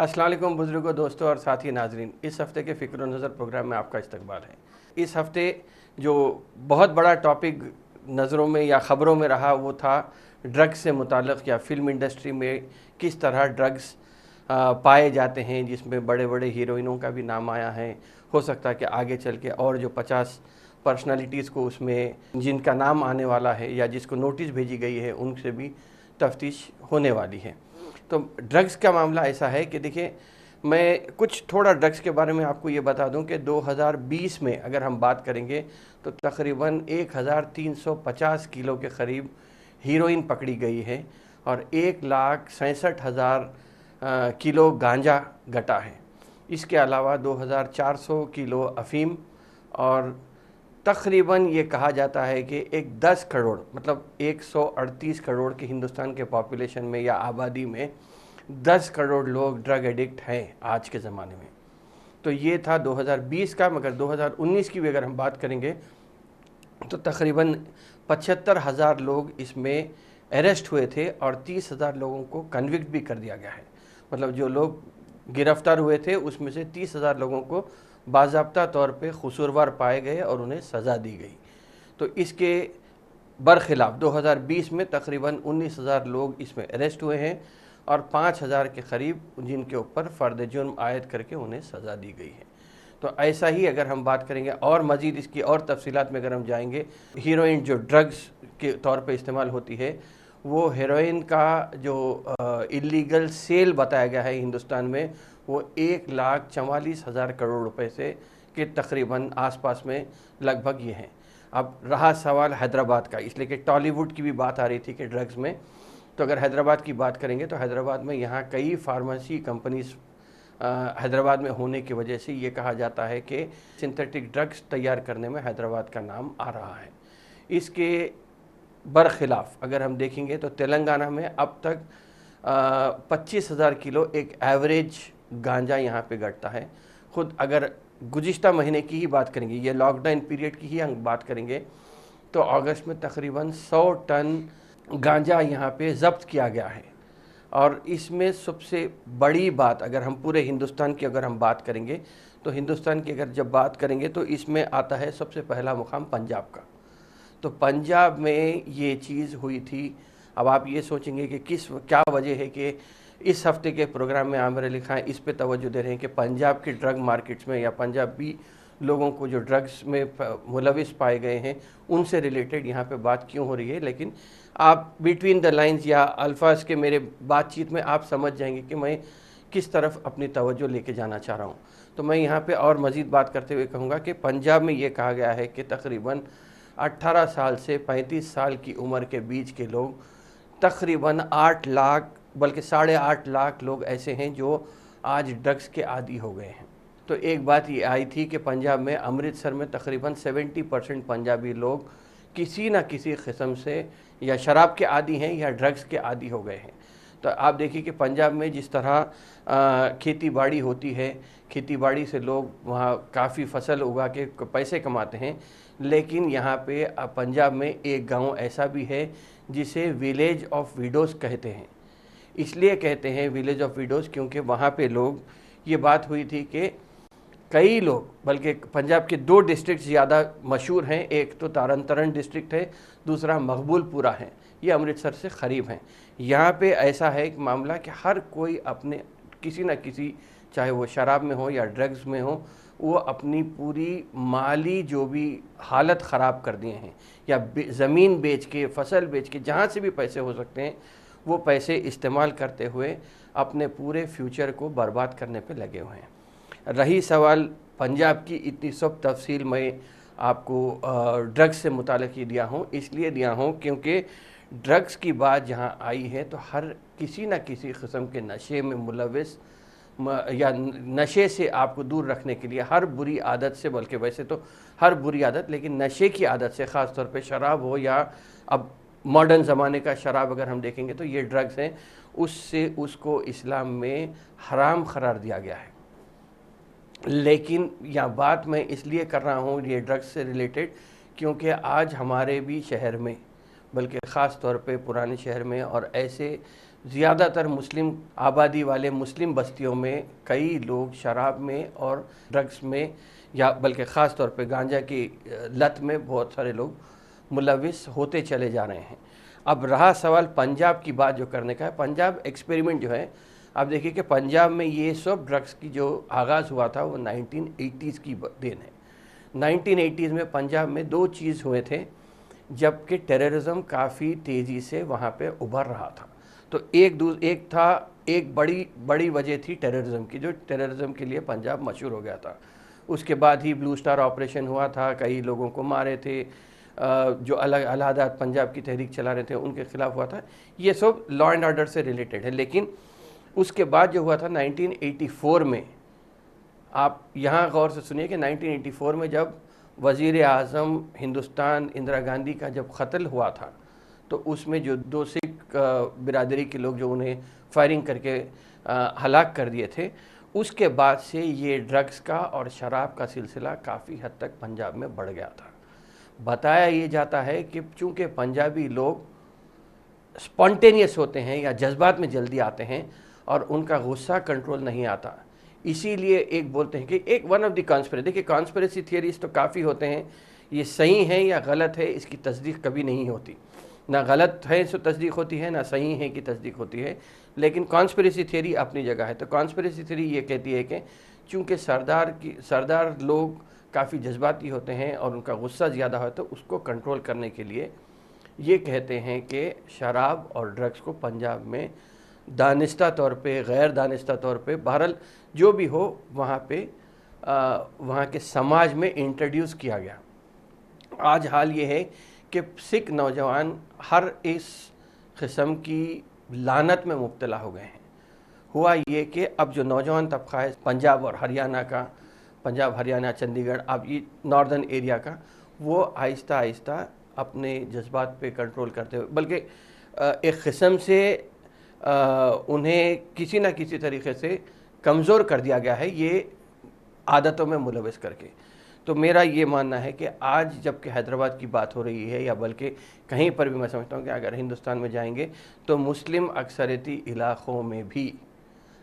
अस्सलाम वालेकुम बुजुर्गों, दोस्तों और साथी नाजरीन। इस हफ़्ते के फ़िक्र नज़र प्रोग्राम में आपका इस्तकबाल है। इस हफ़्ते जो बहुत बड़ा टॉपिक नज़रों में या ख़बरों में रहा वो था ड्रग्स से मुताल्लिक़ या फ़िल्म इंडस्ट्री में किस तरह ड्रग्स पाए जाते हैं, जिसमें बड़े बड़े हीरोइनों का भी नाम आया है। हो सकता है कि आगे चल के और जो 50 पर्सनालिटीज़ को उसमें जिनका नाम आने वाला है या जिसको नोटिस भेजी गई है उनसे भी तफ्तीश होने वाली है। तो ड्रग्स का मामला ऐसा है कि देखिए, मैं कुछ थोड़ा ड्रग्स के बारे में आपको ये बता दूं कि 2020 में अगर हम बात करेंगे तो तकरीबन 1350 किलो के करीब हीरोइन पकड़ी गई है और 1,67,000 किलो गांजा घटा है। इसके अलावा 2,400 किलो अफीम और तकरीबन ये कहा जाता है कि एक 10 करोड़ मतलब 138 करोड़ के हिंदुस्तान के पॉपुलेशन में या आबादी में 10 करोड़ लोग ड्रग एडिक्ट हैं आज के ज़माने में। तो ये था 2020 का। मगर 2019 की भी अगर हम बात करेंगे तो तकरीबन 75,000 लोग इसमें अरेस्ट हुए थे और 30,000 लोगों को कन्विक्ट भी कर दिया गया है। मतलब जो लोग गिरफ्तार हुए थे उसमें से 30,000 लोगों को बाज़ाब्ता तौर पे कसूरवार पाए गए और उन्हें सज़ा दी गई। तो इसके बरखिलाफ़ 2020 में तकरीबन 19,000 लोग इसमें अरेस्ट हुए हैं और 5,000 के करीब जिनके ऊपर फ़र्द जुर्म आयद करके उन्हें सज़ा दी गई है। तो ऐसा ही अगर हम बात करेंगे और मज़ीद इसकी और तफसीलात में अगर हम जाएंगे, हीरोइन जो ड्रग्स के तौर पे इस्तेमाल होती है, वो हेरोइन का जो इलीगल सेल बताया गया है हिंदुस्तान में, वो 1,44,000 करोड़ रुपए से के तकरीबन आसपास में लगभग ये हैं। अब रहा सवाल हैदराबाद का, इसलिए कि टॉलीवुड की भी बात आ रही थी कि ड्रग्स में, तो अगर हैदराबाद की बात करेंगे तो हैदराबाद में यहाँ कई फार्मेसी कंपनीज हैदराबाद में होने की वजह से ये कहा जाता है कि सिंथेटिक ड्रग्स तैयार करने में हैदराबाद का नाम आ रहा है। इसके बरखिलाफ़ अगर हम देखेंगे तो तेलंगाना में अब तक 25,000 किलो एक एवरेज गांजा यहाँ पे घटता है। ख़ुद अगर गुज़िश्ता महीने की ही बात करेंगे, ये लॉकडाउन पीरियड की ही हम बात करेंगे, तो अगस्त में तकरीबन 100 टन गांजा यहाँ पे ज़ब्त किया गया है। और इसमें सबसे बड़ी बात, अगर हम पूरे हिंदुस्तान की अगर हम बात करेंगे तो हिंदुस्तान की अगर जब बात करेंगे तो इसमें आता है सबसे पहला मुकाम पंजाब का। तो पंजाब में ये चीज़ हुई थी। अब आप ये सोचेंगे कि क्या वजह है कि इस हफ़्ते के प्रोग्राम में आमिर अली खान इस पे तवज्जो दे रहे हैं कि पंजाब के ड्रग मार्केट्स में या पंजाबी लोगों को जो ड्रग्स में मुलविस पाए गए हैं उनसे रिलेटेड यहाँ पे बात क्यों हो रही है। लेकिन आप बिटवीन द लाइंस या अल्फाज के मेरे बातचीत में आप समझ जाएंगे कि मैं किस तरफ अपनी तवज्जो लेके जाना चाह रहा हूँ। तो मैं यहाँ पे और मज़ीद बात करते हुए कहूँगा कि पंजाब में ये कहा गया है कि तकरीबन 18 साल से 35 साल की उम्र के बीच के लोग तकरीबन 8 लाख बल्कि 8.5 लाख लोग ऐसे हैं जो आज ड्रग्स के आदी हो गए हैं। तो एक बात ये आई थी कि पंजाब में अमृतसर में तकरीबन 70% पंजाबी लोग किसी न किसी किस्म से या शराब के आदी हैं या ड्रग्स के आदी हो गए हैं। तो आप देखिए कि पंजाब में जिस तरह खेती बाड़ी होती है, खेती बाड़ी से लोग वहाँ काफ़ी फसल उगा के पैसे कमाते हैं, लेकिन यहाँ पे पंजाब में एक गांव ऐसा भी है जिसे विलेज ऑफ विडोज़ कहते हैं। इसलिए कहते हैं विलेज ऑफ विडोज़ क्योंकि वहाँ पे लोग, ये बात हुई थी कि कई लोग, बल्कि पंजाब के 2 डिस्ट्रिक्ट ज़्यादा मशहूर हैं, एक तो तारन तारण डिस्ट्रिक्ट है, दूसरा मकबूलपुरा है, ये अमृतसर से करीब हैं। यहाँ पे ऐसा है एक मामला कि हर कोई अपने किसी न किसी, चाहे वो शराब में हो या ड्रग्स में हो, वो अपनी पूरी माली जो भी हालत ख़राब कर दिए हैं या ज़मीन बेच के, फसल बेच के, जहाँ से भी पैसे हो सकते हैं वो पैसे इस्तेमाल करते हुए अपने पूरे फ्यूचर को बर्बाद करने पे लगे हुए हैं। रही सवाल पंजाब की, इतनी सब तफसील मैं आपको ड्रग्स से मुताल्लिक़ ही दिया हूँ, इसलिए दिया हूँ क्योंकि ड्रग्स की बात जहाँ आई है तो हर किसी न किसी किस्म के नशे में मुलविस या नशे से आपको दूर रखने के लिए हर बुरी आदत से, बल्कि वैसे तो हर बुरी आदत, लेकिन नशे की आदत से, ख़ास तौर पे शराब हो या अब मॉडर्न ज़माने का शराब अगर हम देखेंगे तो ये ड्रग्स हैं, उससे उसको इस्लाम में हराम करार दिया गया है। लेकिन यह बात मैं इसलिए कर रहा हूँ ये ड्रग्स से रिलेटेड क्योंकि आज हमारे भी शहर में, बल्कि ख़ास तौर पे पुराने शहर में और ऐसे زیادہ تر مسلم آبادی والے مسلم بستیوں میں کئی لوگ شراب میں اور ڈرگس میں یا بلکہ خاص طور پہ گانجا کی لت میں بہت سارے لوگ ملوث ہوتے چلے جا رہے ہیں۔ اب رہا سوال پنجاب کی بات جو کرنے کا ہے، پنجاب ایکسپیریمنٹ جو ہے، آپ دیکھیے کہ پنجاب میں یہ سب ڈرگس کی جو آغاز ہوا تھا وہ 1980s کی دین ہے۔ 1980s میں پنجاب میں دو چیز ہوئے تھے جبکہ ٹیررزم کافی تیزی سے وہاں پہ ابھر رہا تھا۔ تو ایک بڑی وجہ تھی ٹیررزم کی، جو ٹیررزم کے لیے پنجاب مشہور ہو گیا تھا۔ اس کے بعد ہی بلو سٹار آپریشن ہوا تھا، کئی لوگوں کو مارے تھے، جو الحداد پنجاب کی تحریک چلا رہے تھے ان کے خلاف ہوا تھا۔ یہ سب لا اینڈ آرڈر سے ریلیٹڈ ہے۔ لیکن اس کے بعد جو ہوا تھا 1984 میں، آپ یہاں غور سے سنیے کہ 1984 میں جب وزیر اعظم ہندوستان اندرا گاندھی کا جب قتل ہوا تھا، تو اس میں جو دو سکھ برادری کے لوگ جو انہیں فائرنگ کر کے ہلاک کر دیے تھے، اس کے بعد سے یہ ڈرگس کا اور شراب کا سلسلہ کافی حد تک پنجاب میں بڑھ گیا تھا۔ بتایا یہ جاتا ہے کہ چونکہ پنجابی لوگ سپونٹینیس ہوتے ہیں یا جذبات میں جلدی آتے ہیں اور ان کا غصہ کنٹرول نہیں آتا، اسی لیے ایک بولتے ہیں کہ ایک ون آف دی کانسپریسی، دیکھیے کانسپریسی تھیوریز تو کافی ہوتے ہیں، یہ صحیح ہے یا غلط ہے اس کی تصدیق کبھی نہیں ہوتی، نہ غلط ہے سو تصدیق ہوتی ہے، نہ صحیح ہے کی تصدیق ہوتی ہے، لیکن کانسپریسی تھیوری اپنی جگہ ہے۔ تو کانسپریسی تھیوری یہ کہتی ہے کہ چونکہ سردار لوگ کافی جذباتی ہوتے ہیں اور ان کا غصہ زیادہ ہو تو اس کو کنٹرول کرنے کے لیے یہ کہتے ہیں کہ شراب اور ڈرگس کو پنجاب میں دانستہ طور پہ، غیر دانستہ طور پہ، بہرحال جو بھی ہو وہاں پہ وہاں کے سماج میں انٹروڈیوس کیا گیا۔ آج حال یہ ہے کہ سکھ نوجوان ہر اس قسم کی لعنت میں مبتلا ہو گئے ہیں۔ ہوا یہ کہ اب جو نوجوان طبقہ ہے پنجاب اور ہریانہ کا، پنجاب ہریانہ چندی گڑھ، اب یہ ناردرن ایریا کا، وہ آہستہ آہستہ اپنے جذبات پہ کنٹرول کرتے ہوئے، بلکہ ایک قسم سے انہیں کسی نہ کسی طریقے سے کمزور کر دیا گیا ہے یہ عادتوں میں ملوث کر کے۔ تو میرا یہ ماننا ہے کہ آج جب کہ حیدرآباد کی بات ہو رہی ہے یا بلکہ کہیں پر بھی میں سمجھتا ہوں کہ اگر ہندوستان میں جائیں گے تو مسلم اکثریتی علاقوں میں بھی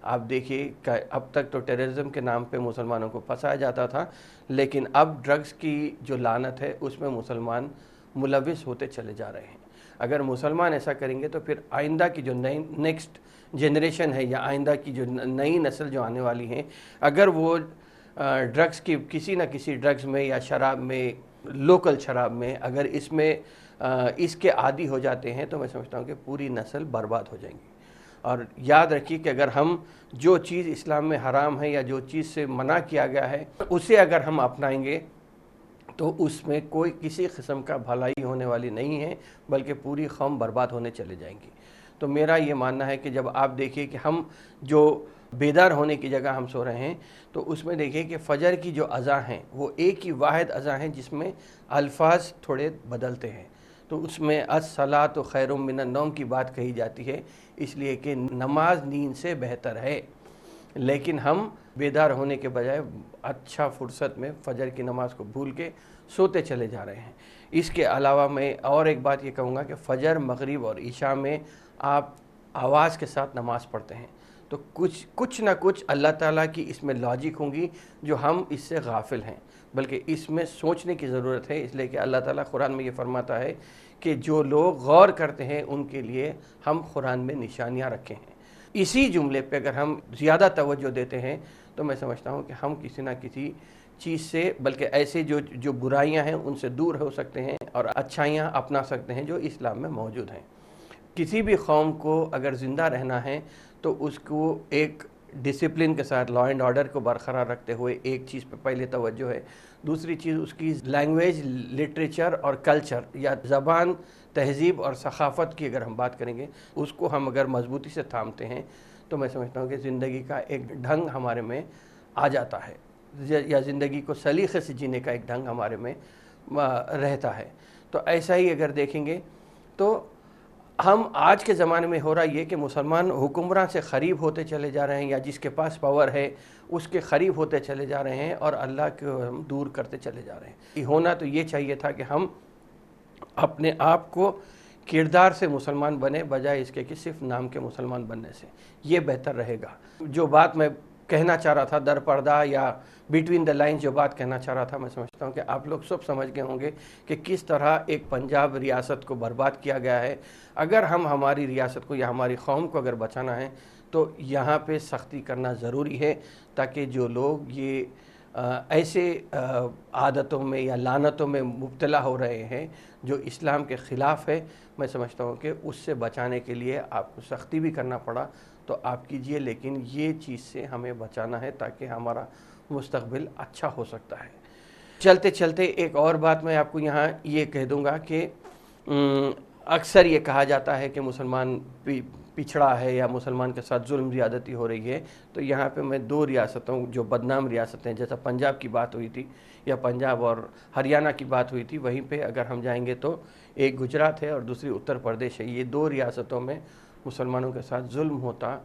آپ دیکھیے کہ اب تک تو ٹیررزم کے نام پہ مسلمانوں کو پھنسایا جاتا تھا، لیکن اب ڈرگس کی جو لعنت ہے اس میں مسلمان ملوث ہوتے چلے جا رہے ہیں۔ اگر مسلمان ایسا کریں گے تو پھر آئندہ کی جو نیکسٹ جنریشن ہے یا آئندہ کی جو نئی نسل جو آنے والی ہیں، اگر وہ ڈرگس کی کسی نہ کسی ڈرگس میں یا شراب میں، لوکل شراب میں، اگر اس کے عادی ہو جاتے ہیں تو میں سمجھتا ہوں کہ پوری نسل برباد ہو جائیں گی۔ اور یاد رکھیے کہ اگر ہم جو چیز اسلام میں حرام ہے یا جو چیز سے منع کیا گیا ہے اسے اگر ہم اپنائیں گے تو اس میں کوئی کسی قسم کا بھلائی ہونے والی نہیں ہے، بلکہ پوری قوم برباد ہونے چلے جائیں گی۔ تو میرا یہ ماننا ہے کہ جب آپ دیکھیے کہ ہم جو بیدار ہونے کی جگہ ہم سو رہے ہیں تو اس میں دیکھیے کہ فجر کی جو اذان ہیں وہ ایک ہی واحد اذان ہے جس میں الفاظ تھوڑے بدلتے ہیں، تو اس میں الصلاۃ خیر من النوم کی بات کہی جاتی ہے، اس لیے کہ نماز نیند سے بہتر ہے، لیکن ہم بیدار ہونے کے بجائے اچھا فرصت میں فجر کی نماز کو بھول کے سوتے چلے جا رہے ہیں۔ اس کے علاوہ میں اور ایک بات یہ کہوں گا کہ فجر، مغرب اور عشاء میں آپ آواز کے ساتھ نماز پڑھتے ہیں تو کچھ نہ کچھ اللہ تعالیٰ کی اس میں لاجک ہوں گی جو ہم اس سے غافل ہیں، بلکہ اس میں سوچنے کی ضرورت ہے، اس لیے کہ اللہ تعالیٰ قرآن میں یہ فرماتا ہے کہ جو لوگ غور کرتے ہیں ان کے لیے ہم قرآن میں نشانیاں رکھے ہیں۔ اسی جملے پہ اگر ہم زیادہ توجہ دیتے ہیں تو میں سمجھتا ہوں کہ ہم کسی نہ کسی چیز سے، بلکہ ایسے جو برائیاں ہیں ان سے دور ہو سکتے ہیں اور اچھائیاں اپنا سکتے ہیں جو اسلام میں موجود ہیں۔ کسی بھی قوم کو اگر زندہ رہنا ہے تو اس کو ایک ڈسپلن کے ساتھ لا اینڈ آرڈر کو برقرار رکھتے ہوئے ایک چیز پہ پہلے توجہ ہے، دوسری چیز اس کی لینگویج، لٹریچر اور کلچر یا زبان، تہذیب اور ثقافت کی اگر ہم بات کریں گے، اس کو ہم اگر مضبوطی سے تھامتے ہیں تو میں سمجھتا ہوں کہ زندگی کا ایک ڈھنگ ہمارے میں آ جاتا ہے، یا زندگی کو سلیقے سے جینے کا ایک ڈھنگ ہمارے میں رہتا ہے۔ تو ایسا ہی اگر دیکھیں گے تو ہم آج کے زمانے میں ہو رہا یہ کہ مسلمان حکمراں سے قریب ہوتے چلے جا رہے ہیں، یا جس کے پاس پاور ہے اس کے قریب ہوتے چلے جا رہے ہیں اور اللہ کو ہم دور کرتے چلے جا رہے ہیں۔ ہونا تو یہ چاہیے تھا کہ ہم اپنے آپ کو किरदार से मुसलमान बने बजाय इसके कि सिर्फ नाम के मुसलमान बनने से, ये बेहतर रहेगा। जो बात मैं कहना चाह रहा था दर पर्दा या बिटवीन द लाइन्स, जो बात कहना चाह रहा था, मैं समझता हूँ कि आप लोग सब समझ गए होंगे कि किस तरह एक पंजाब रियासत को बर्बाद किया गया है। अगर हम हमारी रियासत को या हमारी कौम को अगर बचाना है तो यहाँ पे सख्ती करना ज़रूरी है, ताकि जो लोग ये ऐसे आदतों में या लानतों में मुब्तला हो रहे हैं जो इस्लाम के ख़िलाफ़ है, मैं समझता हूँ कि उससे बचाने के लिए आपको सख्ती भी करना पड़ा तो आप कीजिए, लेकिन ये चीज़ से हमें बचाना है ताकि हमारा मुस्तक़बिल अच्छा हो सकता है। चलते चलते एक और बात मैं आपको यहाँ ये कह दूँगा कि अक्सर ये कहा जाता है कि मुसलमान पिछड़ा है या मुसलमान के साथ जुल्म ज़्यादती हो रही है। तो यहाँ पे मैं दो रियासतों, जो बदनाम रियासतें, जैसा पंजाब की बात हुई थी या पंजाब और हरियाणा की बात हुई थी, वहीं पे अगर हम जाएंगे तो एक गुजरात है और दूसरी उत्तर प्रदेश है। ये दो रियासतों में मुसलमानों के साथ जुल्म होता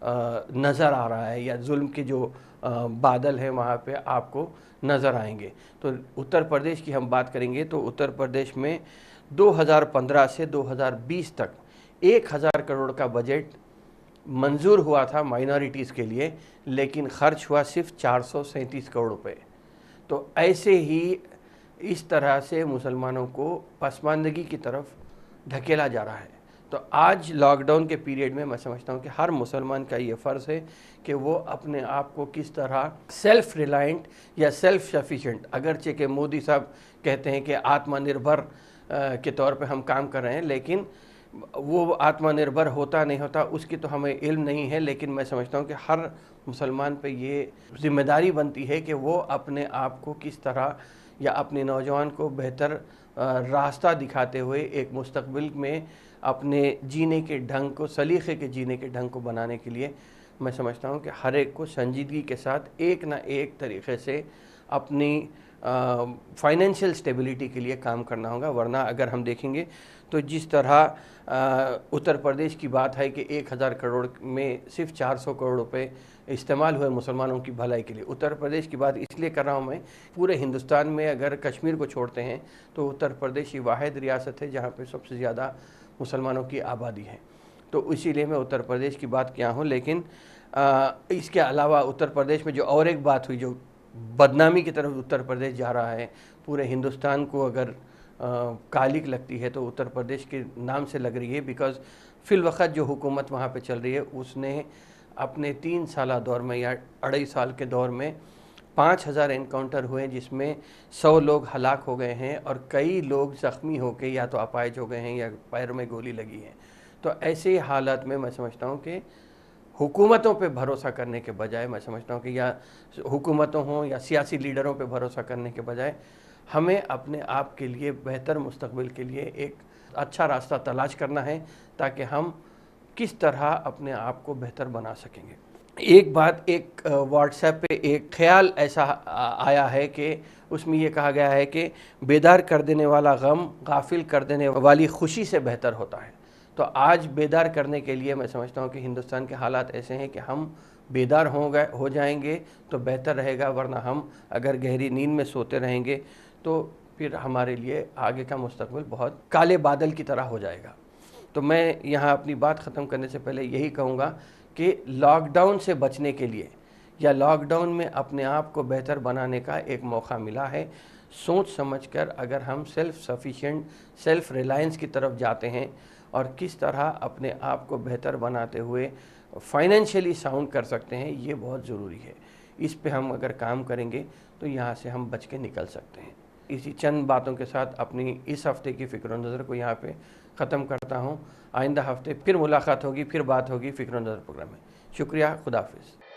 नज़र आ रहा है, या जुल्म के जो बादल हैं वहाँ पे आपको नज़र आएंगे। तो उत्तर प्रदेश की हम बात करेंगे तो उत्तर प्रदेश में 2015 से 2020 तक 1000 करोड़ का बजट मंजूर हुआ था माइनॉरिटीज़ के लिए, लेकिन ख़र्च हुआ सिर्फ 437 करोड़ रुपए। तो ऐसे ही इस तरह से मुसलमानों को पसमानदगी की तरफ ढकेला जा रहा है। तो आज लॉकडाउन के पीरियड में मैं समझता हूँ कि हर मुसलमान का ये फ़र्ज़ है कि वो अपने आप को किस तरह सेल्फ़ रिलायंट या सेल्फ़ सफिशेंट, अगरचे कि मोदी साहब कहते हैं कि आत्मनिर्भर के तौर पे हम काम कर रहे हैं, लेकिन वो आत्मनिर्भर होता नहीं होता उसकी तो हमें इल्म नहीं है। लेकिन मैं समझता हूँ कि हर मुसलमान पे ये ज़िम्मेदारी बनती है कि वो अपने आप को किस तरह या अपने नौजवान को बेहतर रास्ता दिखाते हुए एक मुस्तक़बिल में अपने जीने के ढंग को, सलीक़े के जीने के ढंग को बनाने के लिए मैं समझता हूँ कि हर एक को संजीदगी के साथ एक ना एक तरीक़े से अपनी फाइनेंशियल स्टेबिलिटी के लिए काम करना होगा। वरना अगर हम देखेंगे तो जिस तरह उत्तर प्रदेश की बात है कि 1000 करोड़ में सिर्फ 400 करोड़ रुपए इस्तेमाल हुए मुसलमानों की भलाई के लिए। उत्तर प्रदेश की बात इसलिए कर रहा हूँ मैं, पूरे हिंदुस्तान में अगर कश्मीर को छोड़ते हैं तो उत्तर प्रदेश ही वाहिद रियासत है जहाँ पे सबसे ज़्यादा मुसलमानों की आबादी है। तो इसीलिए मैं उत्तर प्रदेश की बात किया हूँ। लेकिन इसके अलावा उत्तर प्रदेश में जो और एक बात हुई, जो बदनामी की तरफ उत्तर प्रदेश जा रहा है, पूरे हिंदुस्तान को अगर कालिक लगती है तो उत्तर प्रदेश के नाम से लग रही है। बिकॉज़ फ़िल वक़्त जो हुकूमत वहाँ पे चल रही है उसने अपने 3 साला दौर में या 2.5 साल के दौर में 5000 एनकाउंटर हुए, जिसमें 100 लोग हलाक हो गए हैं और कई लोग ज़ख्मी होकर या तो अपाहिज हो गए हैं या पैर में गोली लगी है। तो ऐसे हालात में मैं समझता हूँ कि हुकूमतों पे भरोसा करने के बजाय, मैं समझता हूँ कि या हुकूमतों हों या सियासी लीडरों पे भरोसा करने के बजाय हमें अपने आप के लिए बेहतर मुस्तक़बिल के लिए एक अच्छा रास्ता तलाश करना है, ताकि हम किस तरह अपने आप को बेहतर बना सकेंगे। एक बात, एक व्हाट्सएप पे एक ख्याल ऐसा आया है कि उसमें ये कहा गया है कि बेदार कर देने वाला गम गाफिल कर देने वाली खुशी से बेहतर होता है। तो आज बेदार करने के लिए मैं समझता हूँ कि हिंदुस्तान के हालात ऐसे हैं कि हम बेदार हो जाएंगे तो बेहतर रहेगा, वरना हम अगर गहरी नींद में सोते रहेंगे तो फिर हमारे लिए आगे का मुस्तक़बिल बहुत काले बादल की तरह हो जाएगा। तो मैं यहाँ अपनी बात ख़त्म करने से पहले यही कहूँगा कि लॉकडाउन से बचने के लिए या लॉकडाउन में अपने आप को बेहतर बनाने का एक मौका मिला है। सोच समझकर अगर हम सेल्फ़ सफिशिएंट, सेल्फ़ रिलायंस की तरफ जाते हैं और किस तरह अपने आप को बेहतर बनाते हुए फाइनेंशियली साउंड कर सकते हैं, ये बहुत ज़रूरी है। इस पे हम अगर काम करेंगे तो यहाँ से हम बच के निकल सकते हैं। इसी चंद बातों के साथ अपनी इस हफ़्ते की फ़िक्र नज़र को यहाँ पे ख़त्म करता हूँ। आइंदा हफ़्ते फिर मुलाकात होगी, फिर बात होगी फ़िक्र नज़र प्रोग्राम में। शुक्रिया, खुदा हाफ़िज़।